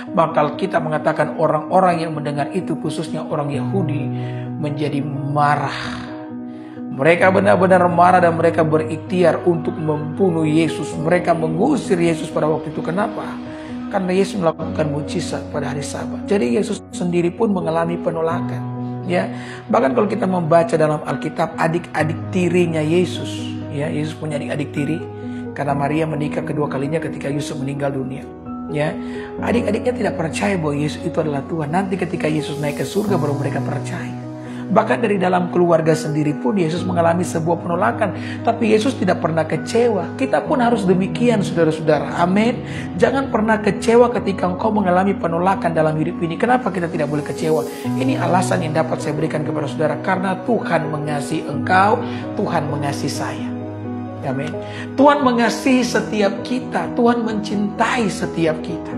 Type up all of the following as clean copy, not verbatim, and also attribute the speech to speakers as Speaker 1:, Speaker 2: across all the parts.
Speaker 1: Maka kita mengatakan orang-orang yang mendengar itu, khususnya orang Yahudi, menjadi marah. Mereka benar-benar marah dan mereka berikhtiar untuk membunuh Yesus. Mereka mengusir Yesus pada waktu itu. Kenapa? Karena Yesus melakukan mujizat pada hari Sabat. Jadi Yesus sendiri pun mengalami penolakan. Ya, bahkan kalau kita membaca dalam Alkitab, adik-adik tirinya Yesus, ya, Yesus punya adik-adik tiri karena Maria menikah kedua kalinya ketika Yusuf meninggal dunia. Ya, adik-adiknya tidak percaya bahwa Yesus itu adalah Tuhan. Nanti ketika Yesus naik ke surga baru mereka percaya. Bahkan dari dalam keluarga sendiri pun Yesus mengalami sebuah penolakan. Tapi Yesus tidak pernah kecewa. Kita pun harus demikian, saudara-saudara. Amin. Jangan pernah kecewa ketika engkau mengalami penolakan dalam hidup ini. Kenapa kita tidak boleh kecewa? Ini alasan yang dapat saya berikan kepada saudara. Karena Tuhan mengasihi engkau, Tuhan mengasihi saya. Amin. Tuhan mengasihi setiap kita. Tuhan mencintai setiap kita.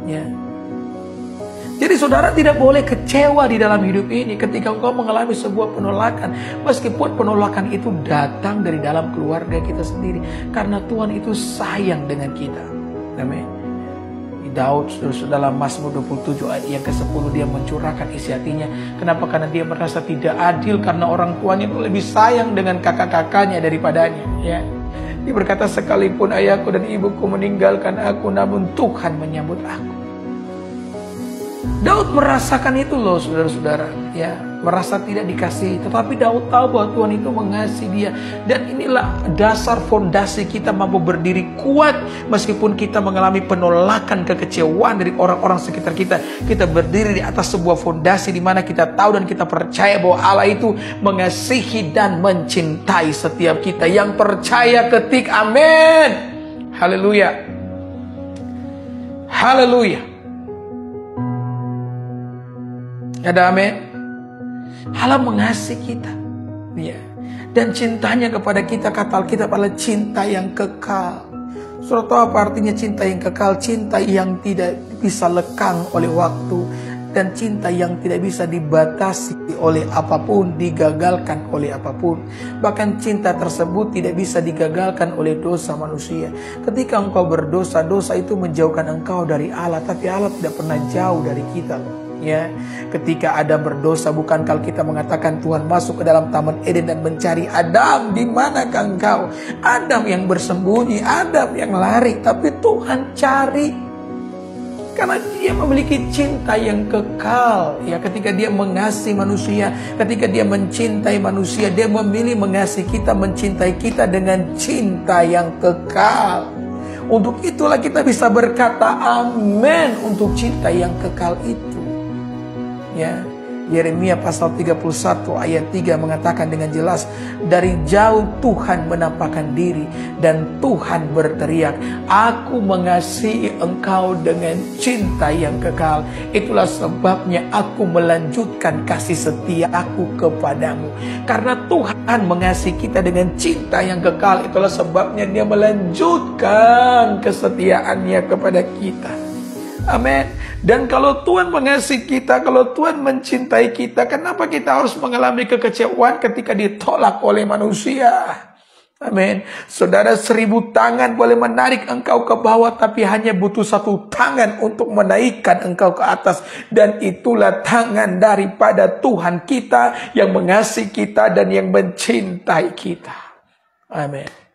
Speaker 1: Ya. Jadi saudara tidak boleh kecewa di dalam hidup ini ketika engkau mengalami sebuah penolakan. Meskipun penolakan itu datang dari dalam keluarga kita sendiri. Karena Tuhan itu sayang dengan kita. Amin. Daud dalam Mazmur 27 ayat yang ke-10 dia mencurahkan isi hatinya. Kenapa? Karena dia merasa tidak adil karena orang tuanya itu lebih sayang dengan kakak-kakaknya daripadanya. Ya. Dia berkata, sekalipun ayahku dan ibuku meninggalkan aku, namun Tuhan menyambut aku. Daud merasakan itu loh, saudara-saudara, ya, merasa tidak dikasihi. Tetapi Daud tahu bahwa Tuhan itu mengasihi dia. Dan inilah dasar fondasi kita mampu berdiri kuat meskipun kita mengalami penolakan, kekecewaan dari orang-orang sekitar kita. Kita berdiri di atas sebuah fondasi di mana kita tahu dan kita percaya bahwa Allah itu mengasihi dan mencintai setiap kita. Yang percaya ketik amin. Haleluya. Haleluya. Ada amin. Allah mengasihi kita, ya. Dan cintanya kepada kita, kata Alkitab, adalah cinta yang kekal. Saudara tahu apa artinya cinta yang kekal? Cinta yang tidak bisa lekang oleh waktu, dan cinta yang tidak bisa dibatasi oleh apapun, digagalkan oleh apapun. Bahkan cinta tersebut tidak bisa digagalkan oleh dosa manusia. Ketika engkau berdosa, dosa itu menjauhkan engkau dari Allah, tapi Allah tidak pernah jauh dari kita. Ya, ketika Adam berdosa, bukankah kita mengatakan Tuhan masuk ke dalam Taman Eden dan mencari Adam, di manakah engkau? Adam yang bersembunyi, Adam yang lari, tapi Tuhan cari. Karena dia memiliki cinta yang kekal. Ya, ketika dia mengasihi manusia, ketika dia mencintai manusia, dia memilih mengasihi kita, mencintai kita dengan cinta yang kekal. Untuk itulah kita bisa berkata amin untuk cinta yang kekal itu. Ya, Yeremia pasal 31 ayat 3 mengatakan dengan jelas, dari jauh Tuhan menampakkan diri dan Tuhan berteriak, aku mengasihi engkau dengan cinta yang kekal. Itulah sebabnya aku melanjutkan kasih setia aku kepadamu. Karena Tuhan mengasihi kita dengan cinta yang kekal, itulah sebabnya dia melanjutkan kesetiaannya kepada kita. Amin. Dan kalau Tuhan mengasihi kita, kalau Tuhan mencintai kita, kenapa kita harus mengalami kekecewaan ketika ditolak oleh manusia? Amin. Saudara, 1000 tangan boleh menarik engkau ke bawah, tapi hanya butuh 1 tangan untuk menaikkan engkau ke atas. Dan itulah tangan daripada Tuhan kita yang mengasihi kita dan yang mencintai kita. Amin.